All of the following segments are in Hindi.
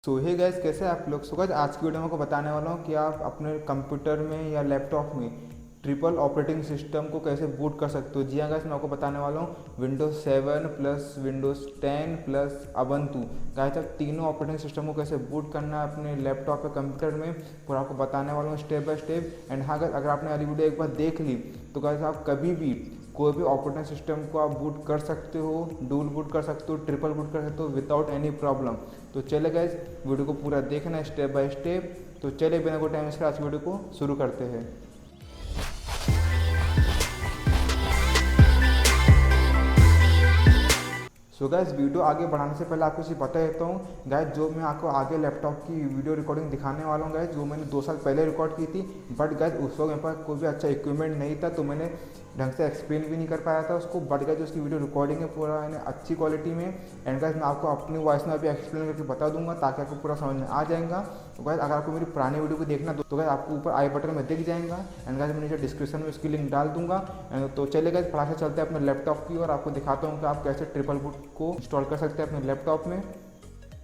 सो हे गाइस, कैसे हैं आप लोग। सो गाइस, आज की वीडियो में आपको बताने वाला हूँ कि आप अपने कंप्यूटर में या लैपटॉप में ट्रिपल ऑपरेटिंग सिस्टम को कैसे बूट कर सकते हो। जी हाँ गाइस, मैं आपको बताने वाला हूँ Windows 7 plus Windows 10 plus Ubuntu. Guys, आप तीनों ऑपरेटिंग सिस्टम को कैसे बूट करना है अपने लैपटॉप या कंप्यूटर में, पूरा आपको बताने वाला हूँ स्टेप बाय स्टेप। एंड हाँ गाइस, अगर आपने वाली वीडियो एक बार देख ली तो गाइस आप कभी भी कोई भी ऑपरेटिंग सिस्टम को आप बूट कर सकते हो, डुअल बूट कर सकते हो, ट्रिपल बूट कर सकते हो विदाउट एनी प्रॉब्लम। तो चले गाइस, वीडियो को पूरा देखना है स्टेप बाय स्टेप। तो चले बिना कोई टाइम इसके आज वीडियो को शुरू करते हैं। सो गाइस, वीडियो आगे बढ़ाने से पहले आपको बता देता हूँ गाइस, जो मैं आपको आगे लैपटॉप की वीडियो रिकॉर्डिंग दिखाने वाला हूँ गाइस, जो मैंने 2 साल पहले रिकॉर्ड की थी। बट गाइस उस वक्त मेरे पास कोई भी अच्छा इक्विपमेंट नहीं था, तो मैंने ढंग से एक्सप्लेन भी नहीं कर पाया था उसको। बट गाइस उसकी वीडियो रिकॉर्डिंग है पूरा अच्छी क्वालिटी में। एंड गाइस मैं आपको अपनी वॉइस में अभी एक्सप्लेन करके बता दूंगा ताकि आपको पूरा समझ में आ जाएगा। तो गाइस अगर आपको मेरी पुरानी वीडियो को देखना तो गाइस आपको ऊपर आई बटन में दिख जाएगा। एंड गाइस मैं नीचे डिस्क्रिप्शन में उसकी लिंक डाल दूंगा। तो चले गाइस फटाक से चलते हैं अपने लैपटॉप की और आपको दिखाता हूँ कि आप कैसे ट्रिपल बूट को इंस्टॉल कर सकते हैं अपने लैपटॉप में।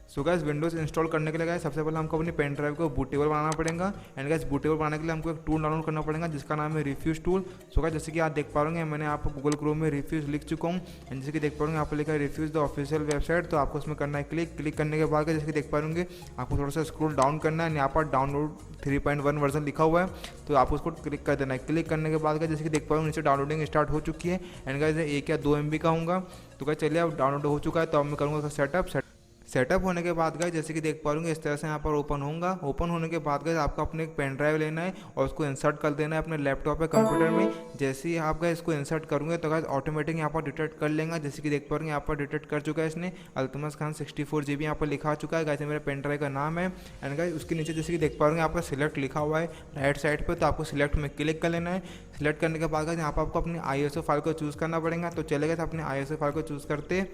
सो गाइस, विंडोज़ इंस्टॉल करने के लिए गाइस सबसे पहले हमको अपनी पेन ड्राइव को बूटेबल बनाना पड़ेगा। एंड गाइस बूटेबल बनाने के लिए हमको एक टूल डाउनलोड करना पड़ेगा जिसका नाम है रिफ्यूज टूल। सो गाइस, जैसे कि आप देख पा रहे हैं, मैंने यहाँ पर गूगल क्रोम में रिफ्यूज लिख चुका हूँ। एंड जैसे कि देख पा रहे हैं यहाँ पर लिखा है रिफ्यूज द ऑफिशियल वेबसाइट। तो आपको उसमें करना है क्लिक करने के बाद जैसे कि देख पा रहे आपको थोड़ा सा स्क्रॉल डाउन करना है। यहाँ पर डाउनलोड 3.1 वर्जन लिखा हुआ है, तो आपको उसको क्लिक कर देना है। क्लिक करने के बाद जैसे कि देख पा रहे हैं नीचे डाउनलोडिंग स्टार्ट हो चुकी है। एंड गाइस 1 या 2 MB का होगा। तो गाइस चलिए, अब डाउनलोड हो चुका है तो अब मैं करूँगा सेटअप होने के बाद गाइस जैसे कि देख पा रहे इस तरह से यहाँ पर ओपन होगा। ओपन होने के बाद गाइस आपको अपने एक पेन ड्राइव लेना है और उसको इंसर्ट कर देना है अपने लैपटॉप या कंप्यूटर में। जैसे ही आप गाइस इसको इंसर्ट करोगे तो गाइस ऑटोमेटिक यहाँ पर डिटेक्ट कर लेगा। जैसे कि देख पा रहे यहाँ पर डिटेक्ट कर चुका है इसने। अल्तमस खान 64 GB यहाँ पर लिखा चुका है गाइस, मेरा पेन ड्राइव का नाम है। एंड गाइस उसके नीचे जैसे कि देख पा रहे यहाँ पर सिलेक्ट लिखा हुआ है राइट साइड पर, तो आपको सिलेक्ट में क्लिक कर लेना है। सिलेक्ट करने के बाद यहाँ पर आपको अपनी ISO फाइल को चूज़ करना पड़ेगा। तो चले गए अपने ISO फाइल को चूज़ करते,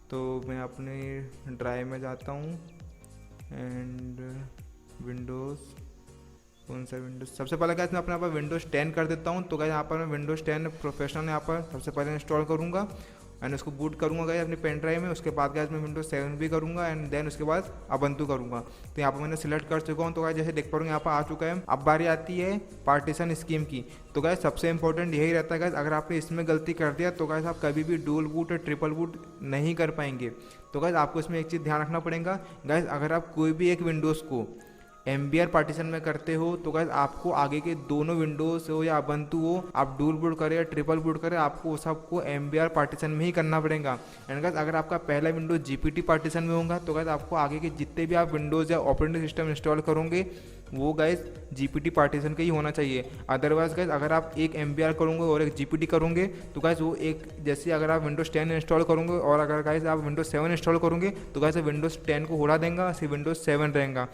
तो मैं अपने ड्राइव में जाता हूँ। एंड विंडोज़, कौन सा विंडोज़, सबसे पहले क्या मैं अपने यहाँ पर विंडोज़ 10 कर देता हूँ। तो क्या यहाँ पर मैं विंडोज़ 10 प्रोफेशनल यहाँ पर सबसे पहले इंस्टॉल करूँगा एंड उसको बूट करूँगा गाइस अपनी पेन ड्राइव में। उसके बाद गाइस मैं विंडोज़ 7 भी करूँगा एंड देन उसके बाद अबंतु करूँगा। तो यहाँ पर मैंने सिलेक्ट कर चुका हूँ। तो गाइस जैसे देख पा रहे हैं यहाँ पर आ चुका है। अब बारी आती है पार्टीशन स्कीम की। तो गाइस सबसे इंपॉर्टेंट यही रहता है गाइस, अगर आपने इसमें गलती कर दिया तो गाइस आप कभी भी डुअल बूट या ट्रिपल बूट नहीं कर पाएंगे। तो गाइस आपको इसमें एक चीज़ ध्यान रखना पड़ेगा गाइस, अगर आप कोई भी एक विंडोज़ को MBR पार्टीशन में करते हो तो गाइस आपको आगे के दोनों विंडोज़ हो या अबंतु हो, आप डुअल बूट करें या ट्रिपल बूट करें, आपको सबको MBR पार्टीशन में ही करना पड़ेगा। एंड गाइस अगर आपका पहला विंडोज GPT पार्टीशन में होगा तो गाइस आपको आगे के जितने भी आप विंडोज़ या ऑपरेटिंग सिस्टम इंस्टॉल करोगे वो गाइस GPT पार्टीशन का ही होना चाहिए। अदरवाइज गाइस अगर आप एक MBR करोगे और एक GPT करोगे तो गाइस वो एक, जैसे अगर आप विंडोज़ 10 इंस्टॉल करोगे और अगर गाइस आप विंडोज़ 7 इंस्टॉल करोगे तो गाइस विंडोज़ 10 को उड़ा देगा, सिर्फ विंडोज़ 7 रहेगा।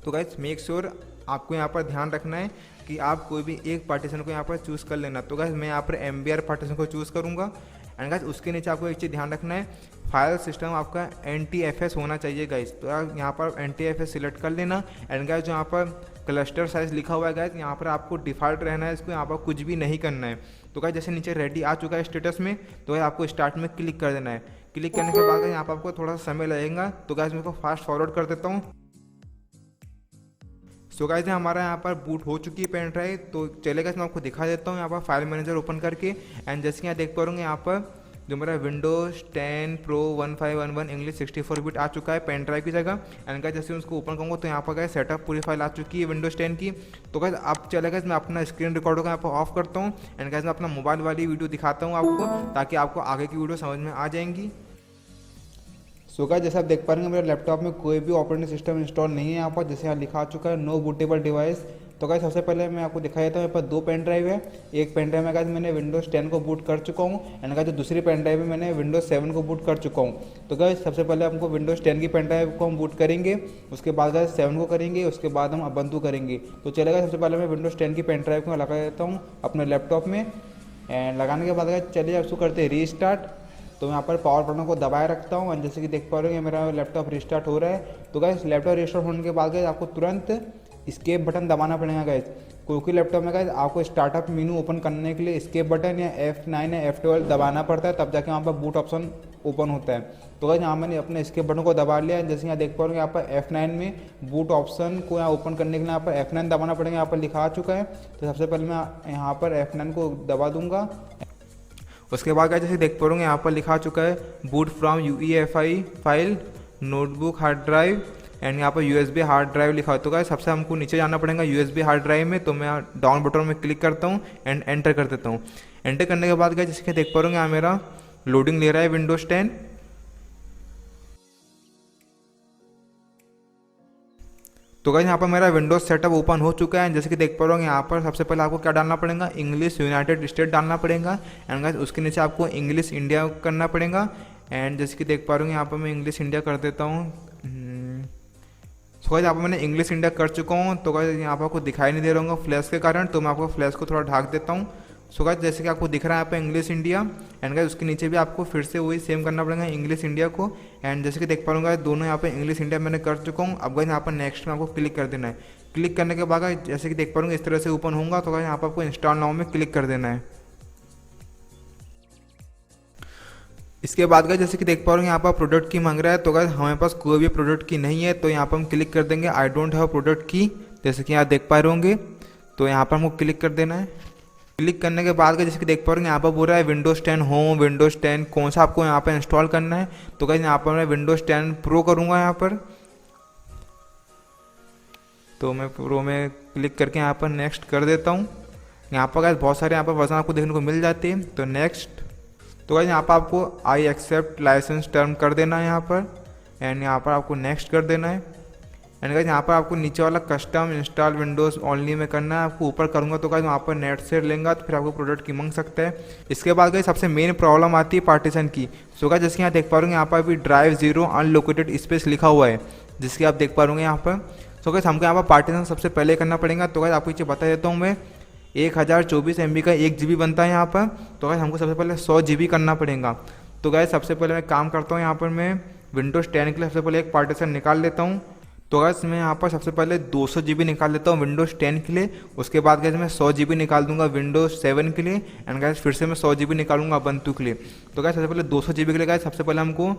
तो गाइस मेक श्योर आपको यहाँ पर ध्यान रखना है कि आप कोई भी एक पार्टीशन को यहाँ पर चूज़ कर लेना। तो गाइस मैं यहाँ पर MBR पार्टीशन को चूज़ करूँगा। एंड गाइस उसके नीचे आपको एक चीज़ ध्यान रखना है, फाइल सिस्टम आपका NTFS होना चाहिए गाइस। तो आप यहाँ पर NTFS सिलेक्ट कर लेना। एंड गाइस जो यहाँ पर क्लस्टर साइज लिखा हुआ है गाइस, यहाँ पर आपको डिफ़ॉल्ट रहना है, इसको यहाँ पर कुछ भी नहीं करना है। तो गाइस जैसे नीचे रेडी आ चुका है स्टेटस में, तो गाइस आपको स्टार्ट में क्लिक कर देना है। क्लिक करने के बाद यहाँ पर आपको थोड़ा सा समय लगेगा। तो गाइस मैं इसको फास्ट फॉरवर्ड कर देता हूँ। सो गाइस हमारा यहाँ पर बूट हो चुकी है पेन ड्राइव। तो चलेगा मैं आपको दिखा देता हूँ यहाँ पर फाइल मैनेजर ओपन करके। एंड जैसे कि यहाँ देख पा रहे यहाँ पर जो मेरा विंडोज़ 10 Pro 1511 इंग्लिश 64 बिट आ चुका है पेन ड्राइव की जगह। एंड गाइस जैसे उसको ओपन करूँगा तो यहाँ पर गाइस सेटअप पूरी फाइल आ चुकी है विंडोज़ 10 की। तो गाइस अब चलेगा मैं अपना स्क्रीन रिकॉर्डर को यहाँ पर ऑफ करता हूँ। एंड गाइस मैं अपना मोबाइल वाली वीडियो दिखाता हूँ आपको, ताकि आपको आगे की वीडियो समझ में आ जाएंगी। सो गाइस जैसे आप देख पा रहे हैं मेरे लैपटॉप में कोई भी ऑपरेटिंग सिस्टम इंस्टॉल नहीं है यहाँ पर, जैसे यहाँ लिखा चुका है नो बूटेबल डिवाइस। तो गाइस सबसे पहले मैं आपको दिखा देता हूँ, मेरे पास 2 पेन ड्राइव है। एक पेन ड्राइव में गाइस मैंने विंडोज़ 10 को बूट कर चुका हूँ। एंड गाइस जो दूसरी पेन ड्राइव में मैंने विंडोज़ 7 को बूट कर चुका हूँ। तो गाइस सबसे पहले हमको विंडोज़ 10 की पेन ड्राइव को हम बूट करेंगे, उसके बाद गाइस 7 को करेंगे, उसके बाद हम अबंतु करेंगे। तो चलेगा सबसे पहले मैं विंडोज़ 10 की पेन ड्राइव को लगा देता हूँ अपने लैपटॉप में। एंड लगाने के बाद गाइस चलिए उसको करते हैं रीस्टार्ट। तो मैं यहाँ पर पावर बटन को दबाए रखता हूँ। एंड जैसे कि देख पा रहे हैं मेरा लैपटॉप रिस्टार्ट हो रहा है। तो गाइस लैपटॉप रिस्टार्ट होने के बाद गाइस आपको तुरंत एस्केप बटन दबाना पड़ेगा गाइस। कोई लैपटॉप में गाइस आपको स्टार्टअप मेनू ओपन करने के लिए एस्केप बटन या F9 या F12 दबाना पड़ता है, तब जाके वहाँ पर बूट ऑप्शन ओपन होता है। तो गाइस यहाँ मैंने अपने एस्केप बटन को दबा लिया। जैसे यहाँ देख पा रहे हो यहाँ पर F9 में बूट ऑप्शन को यहाँ ओपन करने के लिए यहाँ पर F9 दबाना पड़ेगा, यहाँ पर लिखा आ चुका है। तो सबसे पहले मैं यहाँ पर F9 को दबा दूंगा। उसके बाद जैसे देख पा रहे हो यहाँ पर लिखा आ चुका है boot from UEFI file notebook hard drive and यहाँ पर USB हार्ड ड्राइव लिखा है। तो गाइस सबसे हमको नीचे जाना पड़ेगा USB हार्ड ड्राइव में। तो मैं डाउन बटन में क्लिक करता हूँ एंड एंटर कर देता हूँ। एंटर करने के बाद गाइस जैसे देख पा रहे हो यहाँ मेरा लोडिंग ले रहा है विंडोज 10। तो गाइस यहाँ पर मेरा विंडोज सेटअप ओपन हो चुका है। जैसे कि देख पा रहे हो यहाँ पर सबसे पहले आपको क्या डालना पड़ेगा, इंग्लिश यूनाइटेड स्टेट डालना पड़ेगा एंड गाइस उसके नीचे आपको इंग्लिश इंडिया करना पड़ेगा। एंड जैसे कि देख पा रहे हो यहाँ पर मैं इंग्लिश इंडिया कर देता हूँ। तो गाइस यहाँ पर मैंने इंग्लिश इंडिया कर चुका हूँ। तो गाइस यहाँ पर आपको दिखाई नहीं दे रहा हूँ फ्लैश के कारण, तो मैं आपको फ्लैश को थोड़ा ढाक देता हूँ। सो गाइस जैसे कि आपको दिख रहा है यहाँ पे इंग्लिश इंडिया एंड गाइस उसके नीचे भी आपको फिर से वही सेम करना पड़ेगा इंग्लिश इंडिया को। एंड जैसे कि देख पा रहा हूँ दोनों यहाँ पे इंग्लिश इंडिया मैंने कर चुका हूँ। अब गाइस यहाँ पर नेक्स्ट में आपको क्लिक कर देना है। क्लिक करने के बाद जैसे कि देख पा रहा हूँ इस तरह से ओपन होगा। तो गाइस यहाँ पर आपको इंस्टॉल नाउ में क्लिक कर देना है। इसके बाद गाइस जैसे कि देख पा रहे हो यहाँ पर प्रोडक्ट की मांग रहा है। तो गाइस हमारे पास कोई भी प्रोडक्ट की नहीं है, तो यहाँ पर हम क्लिक कर देंगे आई डोंट हैव प्रोडक्ट की, जैसे कि यहाँ देख पा रहे होंगे। तो यहाँ पर हमको क्लिक कर देना है। क्लिक करने के बाद जैसे कि देख पा रहे हो यहाँ पर बोल रहा है विंडोज़ 10 होम, विंडोज़ 10 कौन सा आपको यहाँ पर इंस्टॉल करना है। तो गाइस यहाँ पर मैं विंडोज़ 10 प्रो करूँगा यहाँ पर। तो मैं प्रो में क्लिक करके यहाँ पर नेक्स्ट कर देता हूँ। यहाँ पर गाइस बहुत सारे यहाँ पर वर्जन आपको देखने को मिल जाते हैं। तो नेक्स्ट, तो गाइस यहाँ पर आपको आई एक्सेप्ट लाइसेंस टर्म कर देना है यहाँ पर एंड यहाँ पर आपको नेक्स्ट कर देना है। एंड गाइस यहाँ पर आपको नीचे वाला कस्टम इंस्टॉल विंडोज़ ओनली में करना है। आपको ऊपर करूँगा तो गाइस वहाँ पर नेट से लेंगे तो फिर आपको प्रोडक्ट की मांग सकता है। इसके बाद गाइस सबसे मेन प्रॉब्लम आती है पार्टीशन की। सो गाइस जैसे यहाँ देख पा रहे यहाँ पर अभी ड्राइव 0 अनलोकेटेड स्पेस लिखा हुआ है, जिसकी आप देख पा रहे यहाँ पर। सो गाइस हमको यहाँ पर पार्टीशन सबसे पहले करना पड़ेगा। तो गाइस आपको नीचे बता देता हूँ मैं 1024 MB का 1 GB बनता है यहाँ पर। तो गाइस हमको सबसे पहले 100 GB करना पड़ेगा। तो गाइस सबसे पहले मैं काम करता हूँ यहाँ पर मैं विंडोज़ 10 के लिए सबसे पहले एक पार्टीशन निकाल लेता हूँ। तो गाइस मैं यहाँ पर सबसे पहले 200 GB निकाल लेता हूँ विंडोज़ 10 के लिए। उसके बाद गाइस मैं 100 GB निकाल दूंगा विंडोज़ 7 के लिए एंड गाइस फिर से मैं 100 GB निकालूंगा ubuntu के लिए। तो गाइस सबसे पहले 200 GB के लिए गाइस सबसे पहले हमको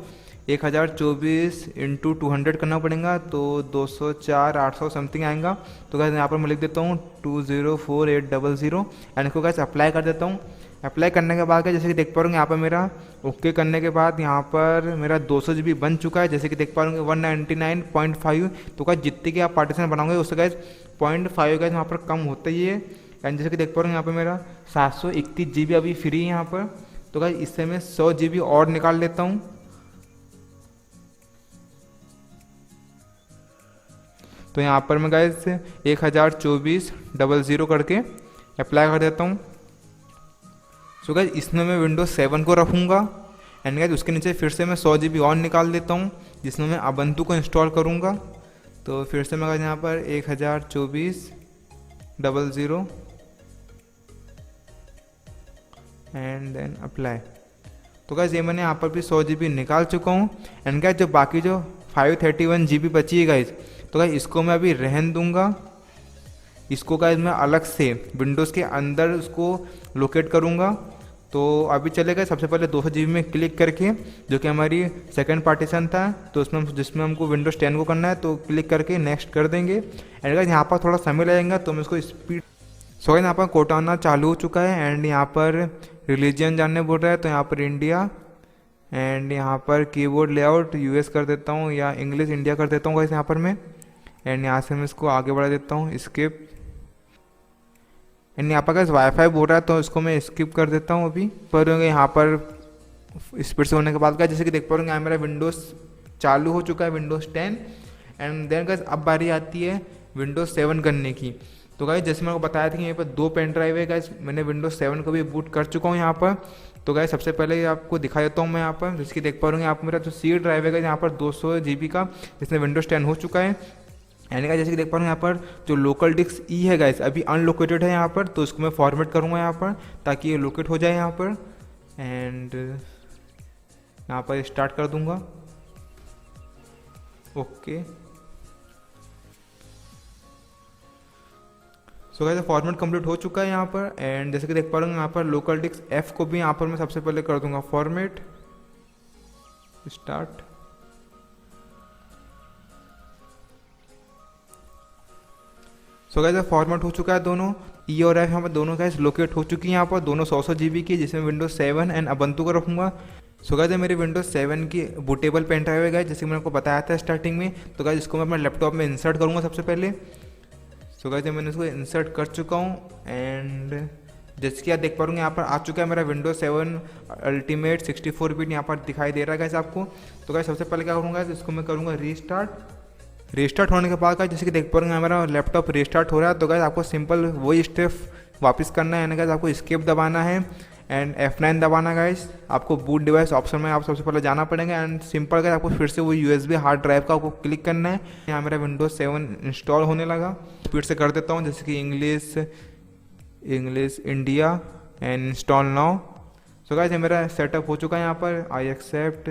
1024 × 200 करना पड़ेगा। तो 204 800 समथिंग आएगा। तो गाइस यहाँ पर मैं लिख देता हूँ 204800 एंड इसको गाइस अप्लाई कर देता हूँ। अप्लाई करने के बाद जैसे कि देख पा रहे यहाँ पर मेरा ओके करने के बाद यहाँ पर मेरा 200 GB बन चुका है। जैसे कि देख पा रहे 199.5। तो गाइस जितने की आप पार्टीशन बनाओगे उससे गाइस 0.5 गाइस वहाँ पर कम होता ही है। एंड जैसे कि देख पा रहे यहाँ पर मेरा 731 GB अभी फ्री है यहाँ पर। तो गाइस इससे मैं 100 GB और निकाल लेता हूँ। तो यहाँ पर मैं गाइस 1024 करके अप्लाई कर देता हूँ। सो गाइस इसमें मैं विंडोज़ 7 को रखूँगा एंड गाइस उसके नीचे फिर से मैं 100 GB और निकाल देता हूँ, जिसमें मैं ubuntu को इंस्टॉल करूँगा। तो फिर से मैं गाइस यहाँ पर 1024 एंड देन अप्लाई। तो गाइस ये मैंने यहाँ पर भी 100 GB निकाल चुका हूँ। एंड गाइस जो बाकी जो 531 GB बची है गाइस, तो गाइस इसको मैं अभी रहन दूंगा। इसको गाइस मैं अलग से विंडोज़ के अंदर उसको लोकेट करूंगा। तो अभी चलेगा सबसे पहले 200 GB में क्लिक करके, जो कि हमारी सेकंड पार्टीशन था, तो उसमें जिसमें हमको विंडोज़ 10 को करना है, तो क्लिक करके नेक्स्ट कर देंगे। एंड गाइस यहाँ पर थोड़ा समय लगेगा तो मैं इसको स्पीड। सो गाइस यहाँ पर कोटाना चालू हो चुका है एंड यहाँ पर रिलीजन जानने बोल रहा है। तो यहाँ पर इंडिया एंड यहाँ पर कीबोर्ड लेआउट US कर देता हूँ या इंग्लिश इंडिया कर देता हूँ गाइस यहाँ पर मैं। एंड यहाँ से मैं इसको आगे बढ़ा देता हूँ स्किप। एंड यहाँ पर गाइस वाईफाई बोल रहा है तो इसको मैं स्किप कर देता हूँ अभी। पर यहाँ पर स्पीड से होने के बाद जैसे कि देख पा रहे हैं यहाँ मेरा विंडोज़ चालू हो चुका है विंडोज़ 10। एंड देन गाइस अब बारी आती है विंडोज़ 7 करने की। तो गाइस जैसे मैंने बताया था कि यहाँ पर 2 पेन ड्राइव है गाइस, मैंने विंडोज़ 7 को भी बूट कर चुका हूँ यहाँ पर। तो गाइस सबसे पहले आपको दिखा देता हूँ मैं यहाँ पर, जिसकी देख पा रहे हैं यहाँ पर मेरा जो C ड्राइव है यहाँ पर 200 GB का, जिसमें विंडोज़ 10 हो चुका है। एंड गाइस जैसे कि देख पा रहे हैं यहाँ पर जो लोकल डिस्क E है गाइस अभी अनलोकेटेड है यहाँ पर, तो इसको मैं फॉर्मेट करूँगा यहाँ पर ताकि ये लोकेट हो जाए यहाँ पर। एंड यहाँ पर स्टार्ट कर दूँगा। Okay so guys format complete हो चुका है यहाँ पर। एंड जैसे कि देख पा रहे हैं यहाँ पर लोकल डिस्क F को भी यहाँ पर मैं सबसे पहले कर दूँगा format. Start. So guys format हो चुका है दोनों ई और एफ यहाँ पर दोनों गाइस लोकेट हो चुकी है यहाँ पर दोनों 100 GB की, जिसमें विंडोज 7 एंड अबंतु का रखूँगा। सो गाइस मेरे विंडोज 7 की बूटेबल पेन ड्राइव है गाइस, जैसे मैंने आपको बताया था स्टार्टिंग में। तो गाइस इसको मैं अपने लैपटॉप में इंसर्ट करूँगा सबसे पहले। सो गाइस मैंने इसको इंसर्ट कर चुका हूँ एंड जैसे कि आप देख पा रहे यहाँ पर आ चुका है मेरा विंडोज 7 अल्टीमेट 64 बिट यहाँ पर दिखाई दे रहा है गाइस आपको। तो गाइस सबसे पहले क्या करूँगा, इसको मैं करूँगा रीस्टार्ट होने के बाद गाइस जैसे कि देख पा रहे हैं मेरा लैपटॉप रीस्टार्ट हो रहा है। तो गाइस आपको सिंपल वही स्टेप वापस करना है, यानी गाइस आपको एस्केप दबाना है एंड F9 दबाना गाइस। आपको बूट डिवाइस ऑप्शन में आप सबसे पहले जाना पड़ेगा एंड सिंपल गाइस आपको फिर से वो USB हार्ड ड्राइव का आपको क्लिक करना है। यहाँ मेरा विंडोज 7 इंस्टॉल होने लगा। स्पीड से कर देता हूँ, जैसे कि English India and install now. So guys मेरा सेटअप हो चुका है यहाँ पर, आई एक्सेप्ट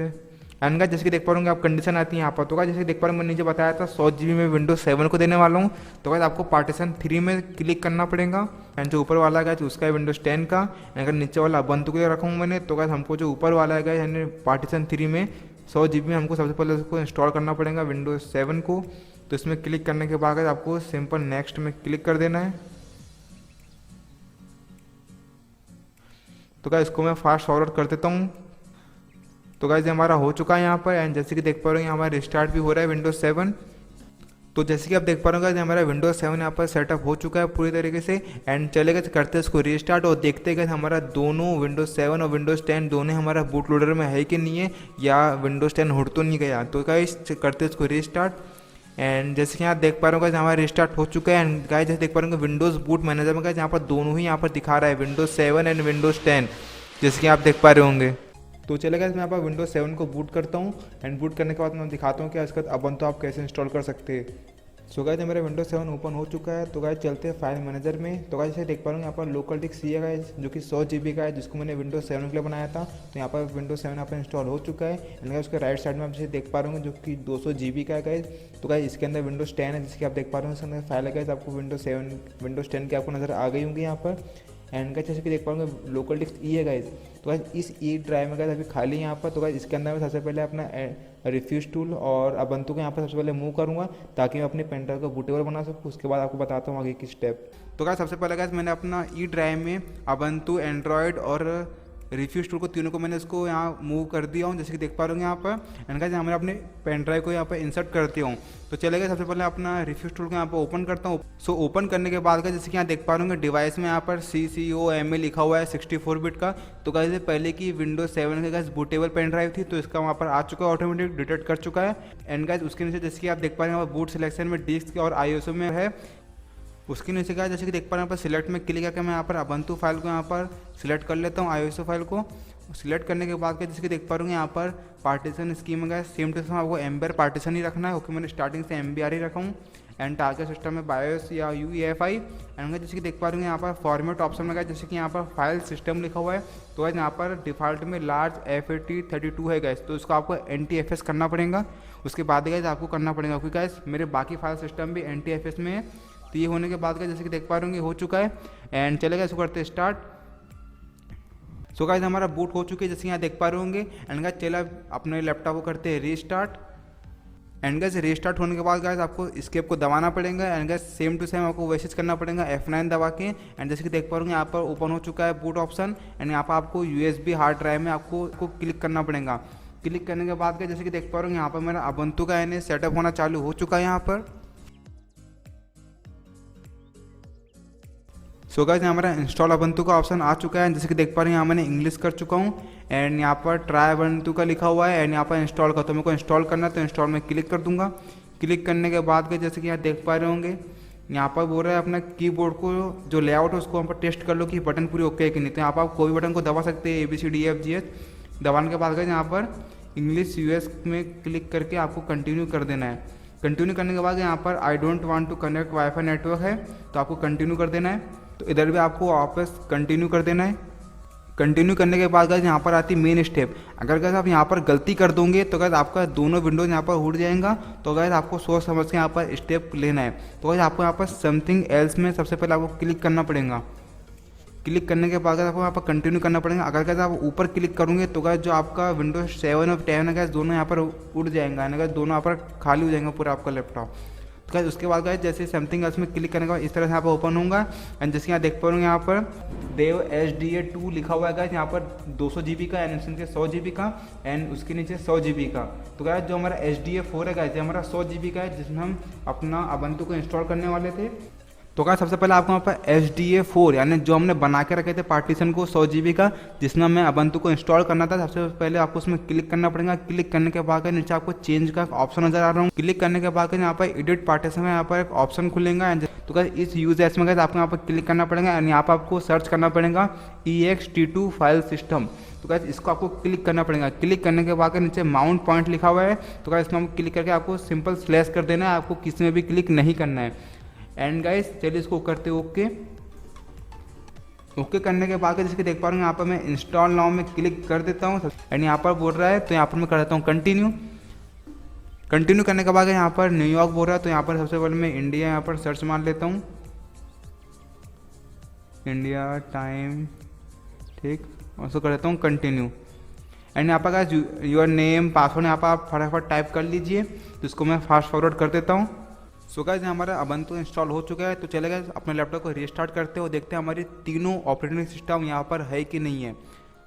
एंड गाइस जैसे कि देख पा रहे आप कंडीशन आती है यहाँ पर। तो गाइस जैसे कि देख पा रहे मैंने नीचे बताया था 100 GB में विंडोज 7 को देने वाला हूँ। तो गाइस आपको पार्टीशन 3 में क्लिक करना पड़ेगा एंड जो ऊपर वाला है उसका है विंडोज 10 का। अगर नीचे वाला अबंतु के रखूँ मैंने, तो गाइस हमको जो ऊपर वाला है यानी पार्टीशन 3 में 100 GB में हमको सबसे पहले उसको इंस्टॉल करना पड़ेगा विंडोज 7 को। तो इसमें क्लिक करने के बाद आपको सिंपल नेक्स्ट में क्लिक कर देना है। तो गाइस इसको मैं फास्ट फॉरवर्ड कर देता हूँ। तो गाइस हमारा हो चुका है यहाँ पर एंड जैसे कि देख पा रहे हैं हमारा रिस्टार्ट भी हो रहा है विंडोज 7। तो जैसे कि आप देख पा रहे हो हमारा विंडोज 7 यहाँ पर सेटअप हो चुका है पूरी तरीके से एंड चलेगा करते हैं इसको रीस्टार्ट और देखते हैं हमारा दोनों विंडोज 7 और विंडोज 10 दोनों हमारा बूट लोडर में है कि नहीं है, या विंडोज 10 उड़ तो नहीं गया। तो गाइस करते हैं इसको रीस्टार्ट एंड जैसे कि आप देख पा रहे हो हमारा रिस्टार्ट हो चुका है एंड गाइस जैसे देख पा रहे हो विंडोज बूट मैनेजर में यहाँ पर दोनों ही यहाँ पर दिखा रहा है विंडोज 7 एंड विंडोज 10, जैसे कि आप देख पा रहे होंगे। तो चलेगा मैं यहाँ पर विंडोज 7 को बूट करता हूँ एंड बूट करने के बाद मैं दिखाता हूँ कि इसका अबंतु आप कैसे इंस्टॉल कर सकते हैं। सो गाइस मेरा विंडोज 7 ओपन हो चुका है। तो गाइस चलते हैं फाइल मैनेजर में। तो गाइस जैसे देख पा रहे हैं यहाँ पर लोकल डिस्क सी है गाइस, जो कि 100 GB का है, जिसको मैंने विंडोज 7 के लिए बनाया था। तो यहाँ पर विंडोज 7 यहाँ पर इंस्टॉल हो चुका है एंड गाइस उसके राइट साइड में आप जैसे देख पा रहे होंगे जो कि 200 GB का है गाइस। तो गाइस इसके अंदर विंडोज 10 है, जिसकी आप देख पा रहे हो इसके अंदर फाइल है गाइस। आपको विंडोज 10 की आपको नजर आ गई होंगी यहाँ पर एंड गाइस जैसे कि देख पाओगे लोकल डिस्क ई है गाइस। तो गाइस इस ई ड्राइव में गाइस अभी खाली है यहाँ पर। तो गाइस इसके अंदर मैं सबसे पहले अपना रिफ्यूज टूल और अबंतु को यहाँ पर सबसे पहले मूव करूँगा ताकि मैं अपने पेन ड्राइव को बूटेबल बना सकूँ। उसके बाद आपको बताता हूँ आगे की स्टेप। तो गाइस सबसे पहले गाइस मैंने अपना ई ड्राइव में अबंतु, एंड्रॉयड और रिफ्यूज टूल को तीनों को मैंने इसको यहाँ मूव कर दिया हूँ, जैसे कि देख पा रहे होंगे यहाँ पर एंड गाइस मैंने अपने पेन ड्राइव को यहाँ पर इंसर्ट कर दिया हूँ। तो चलेगा सबसे पहले अपना रिफ्यूज टूल को यहाँ पर ओपन करता हूँ। सो ओपन करने के बाद जैसे कि यहाँ देख पा रहे होंगे डिवाइस में यहाँ पर CCOMA लिखा हुआ है 64 बिट का। तो गाइस पहले की विंडोज 7 के गाइस बूटेबल पेन ड्राइव थी, तो इसका वहाँ पर आ चुका है, ऑटोमेटिक डिटेक्ट कर चुका है। एंड गाइस उसके नीचे जैसे कि आप देख पा रहे हैं बूट सिलेक्शन में डिस्क और ISO में है। उसके नीचे क्या जैसे कि देख पा रहे हैं यहाँ पर सिलेक्ट में क्लिक करके मैं यहाँ पर अबंतु फाइल को यहाँ पर सिलेक्ट कर लेता हूँ, ISO फाइल को सिलेक्ट करने के बाद जैसे कि देख पा रहे हैं यहाँ पर पार्टीशन स्कीम में सेम टू सेम आपको एम्बर पार्टीशन ही रखना है। ओके मैंने स्टार्टिंग से MBR ही रखा हूँ एंड टारगेट सिस्टम में बायोस या UEFI एंड जैसे कि देख पा रहे हैं यहाँ पर फॉर्मेट ऑप्शन में जैसे कि यहाँ पर फाइल सिस्टम लिखा हुआ है। तो गाइस यहाँ पर डिफ़ॉल्ट में लार्ज FAT32 है गाइस, तो इसको आपको NTFS करना पड़ेगा। उसके बाद गाइस आपको करना पड़ेगा क्योंकि गाइस मेरे बाकी फाइल सिस्टम भी NTFS में है। तो ये होने के बाद जैसे कि देख पा रहे होंगे हो चुका है एंड चलेगा इसको करते स्टार्ट। सो गाइस हमारा बूट हो चुकी है जैसे यहाँ देख पा रहे होंगे एंड गाइस चला अपने लैपटॉप को करते हैं रीस्टार्ट एंड गाइस रीस्टार्ट होने के बाद गाइस आपको एस्केप को दबाना पड़ेगा and guys same to same आपको वैसे करना पड़ेगा F9 दबा के एंड जैसे कि देख पा रहे होंगे यहाँ पर ओपन हो चुका है बूट ऑप्शन एंड यहाँ पर आपको USB हार्ड ड्राइव में आपको क्लिक करना पड़ेगा। क्लिक करने के बाद जैसे कि देख पा रहे होंगे यहाँ पर मेरा अबंतु का यानी सेटअप होना चालू हो चुका है यहाँ पर। सो गाइस हमारा इंस्टॉल अबंतु का ऑप्शन आ चुका है, जैसे कि देख पा रहे हैं यहाँ मैंने इंग्लिश कर चुका हूँ एंड यहाँ पर ट्राई अबंतु का लिखा हुआ है एंड यहाँ पर इंस्टॉल का, तो मेरे को इंस्टॉल करना है तो इंस्टॉल में क्लिक कर दूंगा। क्लिक करने के बाद जैसे कि यहाँ देख पा रहे होंगे यहाँ पर बोल रहा है अपना कीबोर्ड को जो लेआउट है उसको यहाँ पर टेस्ट कर लो कि बटन पूरी ओके है कि नहीं। तो यहाँ पर आप कोई बटन को दबा सकते हैं ABCDEFGH दबाने के बाद यहाँ पर इंग्लिश US में क्लिक करके आपको कंटिन्यू कर देना है। कंटिन्यू करने के बाद यहाँ पर I don't want to connect WiFi network है तो आपको कंटिन्यू कर देना है। तो इधर भी आपको वापस कंटिन्यू कर देना है। कंटिन्यू करने के बाद गाइस यहाँ पर आती है मेन स्टेप। अगर गाइस आप यहाँ पर गलती कर दोगे तो गाइस आपका दोनों विंडोज यहाँ पर उड़ जाएगा। तो गाइस आपको सोच समझ के यहाँ पर स्टेप लेना है। तो गाइस आपको यहाँ पर समथिंग एल्स में सबसे पहले आपको क्लिक करना पड़ेगा। क्लिक करने के बाद आपको यहाँ पर कंटिन्यू करना पड़ेगा। अगर कैसे आप ऊपर क्लिक करोगे तो गाइस जो आपका विंडोज 7 और 10 है गाइस दोनों यहाँ पर उड़ जाएंगे, यानी गाइस दोनों यहाँ पर खाली हो जाएंगे पूरा आपका लैपटॉप। तो गाइस उसके बाद गाइस जैसे समथिंग एल्स में क्लिक करने के बाद इस तरह से यहाँ पर ओपन होगा। एंड जैसे यहाँ देख पा रहे हो यहाँ पर देव HDA2 लिखा हुआ है गाइस, यहाँ पर 200 GB का एंड के 100 GB का एंड उसके नीचे 100 GB का। तो गाइस जो हमारा HDA4 है गाइस, ये हमारा 100 GB का है जिसमें हम अपना अबंतु को इंस्टॉल करने वाले थे। तो गाइस सबसे पहले आपको यहाँ पर HDA4 यानी जो हमने बना के रखे थे पार्टीशन को 100 GB का, जिसमें हमें अबंतु को इंस्टॉल करना था, सबसे पहले आपको उसमें क्लिक करना पड़ेगा। क्लिक करने के बाद नीचे आपको चेंज का ऑप्शन नजर आ रहा हूँ। क्लिक करने के बाद यहाँ पर एडिट पार्टीशन में यहाँ पर एक ऑप्शन खुलेगा। तो गाइस इस यूज एस में गाइस आपको यहाँ पर क्लिक करना पड़ेगा एंड यहाँ पर आपको सर्च करना पड़ेगा ext2 फाइल सिस्टम। तो गाइस इसको आपको क्लिक करना पड़ेगा। क्लिक करने के बाद नीचे माउंट पॉइंट लिखा हुआ है, तो गाइस इसमें क्लिक करके आपको सिंपल स्लैश कर देना है, आपको किसी में भी क्लिक नहीं करना है। एंड गाइस चलिए इसको करते ओके। ओके करने के बाद जिसके देख पा रहे हैं यहाँ पर मैं इंस्टॉल नाउ में क्लिक कर देता हूँ एंड यहाँ पर बोल रहा है तो यहाँ पर मैं कर देता हूँ कंटिन्यू। कंटिन्यू करने के बाद यहाँ पर न्यूयॉर्क बोल रहा है, तो यहाँ पर सबसे पहले मैं इंडिया यहाँ पर सर्च मार लेता हूँ, इंडिया टाइम, ठीक, और उसको कर देता हूँ कंटिन्यू। एंड यहाँ पर गाइस योर नेम पासवर्ड यहाँ पर आप फटाफट टाइप कर लीजिए, तो इसको मैं फास्ट फॉरवर्ड कर देता हूँ। सो गाइस हमारा अबंतु इंस्टॉल हो चुका है, तो चले गाइस अपने लैपटॉप को रीस्टार्ट करते हो, देखते हैं हमारी तीनों ऑपरेटिंग सिस्टम यहाँ पर है कि नहीं है।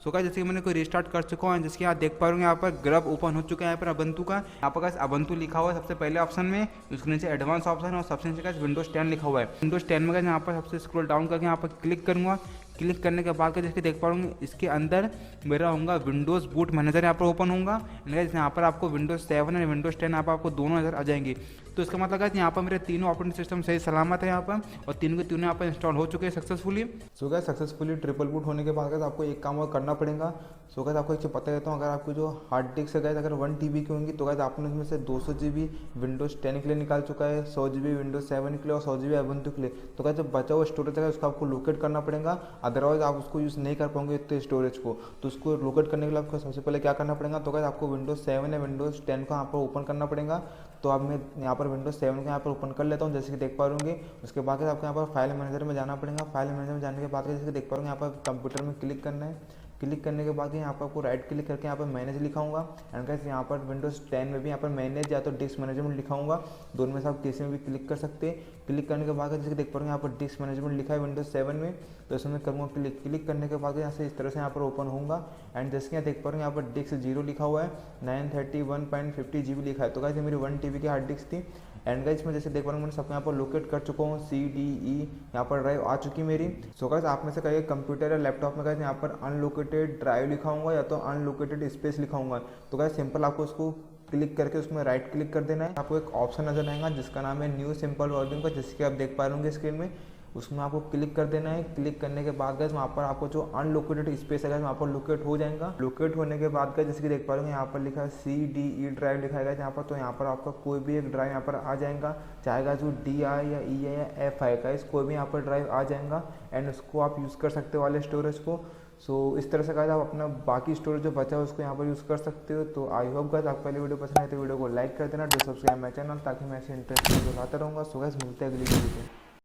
सो गाइस जैसे कि मैंने कोई रीस्टार्ट कर चुका हूँ, जैसे कि आप देख पा रहे हो यहाँ पर ग्रब ओपन हो चुका है यहाँ पर अबंतु का। यहाँ पर गाइस अबंतु लिखा हुआ है सबसे पहले ऑप्शन में, उसके नीचे एडवांस ऑप्शन और सबसे नीचे गाइस विंडोज 10 लिखा हुआ है। विंडोज 10 में गाइस यहाँ पर सबसे स्क्रॉल डाउन करके यहाँ पर क्लिक करूँगा। क्लिक करने के बाद जैसे देख पाऊंगे इसके अंदर मेरा होगा विंडोज़ बूट मैनेजर यहाँ पर ओपन होगा। यहाँ पर आपको विंडोज 7 और विंडोज 10 यहाँ पर आपको दोनों नजर आ जाएंगे। तो इसका मतलब है यहाँ पर मेरे तीनों ऑपरेटिंग सिस्टम सही सलामत है यहाँ पर, और तीनों के तीनों यहाँ पर इंस्टॉल हो चुके हैं successfully. So guys successfully triple boot होने के बाद आपको एक काम और करना पड़ेगा। सो गाइस आपको एक चीज़ पता रहता हूँ, अगर आपको जो हार्ड डिस्क है गाइस अगर 1 TB की होंगी तो गाइस आपने उसमें से 200 GB विंडोज 10 के लिए निकाल चुका है, 100 GB विंडोज 7 के लिए और 100 GB अबंतु के लिए। तो गाइस जब बचा हुआ स्टोरेज है उसको आपको लोकेट करना पड़ेगा, अदरवाइज आप उसको यूज़ नहीं कर पाओगे इतने स्टोरेज को। तो उसको लोकेट करने के लिए आपको सबसे पहले क्या करना पड़ेगा, तो गाइस आपको विंडोज 7 या विंडोज 10 को यहाँ पर ओपन करना पड़ेगा। तो अब मैं यहाँ पर विंडोज 7 को यहाँ पर ओपन कर लेता हूँ, जैसे कि देख पा रहे होंगे। उसके बाद आपको यहाँ पर फाइल मैनेजर में जाना पड़ेगा। फाइल मैनेजर में जाने के बाद जैसे कि देख पा रहे यहाँ पर कंप्यूटर में क्लिक करना है। क्लिक करने के बाद यहाँ पर आपको राइट क्लिक करके यहाँ पर मैनेज लिखाऊंगा। एंड गाइस यहाँ पर विंडोज 10 में भी यहाँ पर मैनेज या तो डिस्क मैनेजमेंट लिखाऊंगा, दोनों में से आप किसी में भी क्लिक कर सकते हैं। क्लिक करने के बाद जैसे देख पा रहे हैं यहाँ पर डिस्क मैनेजमेंट लिखा है विंडोज 7 में, तो इसमें करूँगा क्लिक। क्लिक करने के बाद यहाँ से इस तरह से यहाँ पर ओपन होगा। एंड जैसे कि यहाँ देख पा रहे हैं यहाँ पर डिस्क 0 लिखा हुआ है, 931.50 GB लिखा है। तो गाइस मेरी 1 TB की हार्ड डिस्क थी। एंड गाइस मैं जैसे देख पा रहा हूँ मैंने सबको यहाँ पर लोकेट कर चुका हूँ, CDE यहाँ पर ड्राइव आ चुकी मेरी। सो गाइस आप में से कहिए कंप्यूटर या लैपटॉप में गाइस यहाँ पर अनलोकेटेड ड्राइव लिखाऊंगा या तो अनलोकेटेड स्पेस लिखाऊंगा। तो गाइस सिंपल आपको उसको क्लिक करके उसमें राइट क्लिक कर देना है। आपको एक ऑप्शन नजर आएगा जिसका नाम है न्यू सिंपल वॉल्यूम का, जैसे कि आप देख पा रहे होंगे स्क्रीन में, उसमें आपको क्लिक कर देना है। क्लिक करने के बाद गाइस वहाँ पर आपको जो अनलोकेटेड स्पेस है गाइस वहाँ पर लोकेट हो जाएगा। लोकेट होने के बाद गाइस जैसे कि देख पा रहे हो यहाँ पर लिखा है CDE ड्राइव लिखा है यहाँ पर, तो यहाँ पर आपका कोई भी एक ड्राइव यहाँ पर आ जाएगा, चाहेगा जो DI या E है या F है गाइस कोई भी यहाँ पर ड्राइव आ जाएगा। एंड उसको आप यूज़ कर सकते हो वाले स्टोरेज को। सो इस तरह से गाइस आप अपना बाकी स्टोरेज जो बचा है उसको यहाँ पर यूज़ कर सकते हो। तो आई होप गाइस आपको पहले वीडियो पसंद आए तो वीडियो को लाइक कर देना, सब्सक्राइब माय चैनल, ताकि मैं ऐसे इंटरेस्टिंग वीडियो लाता रहूँगा। सो गाइस मिलते हैं अगली वीडियो में।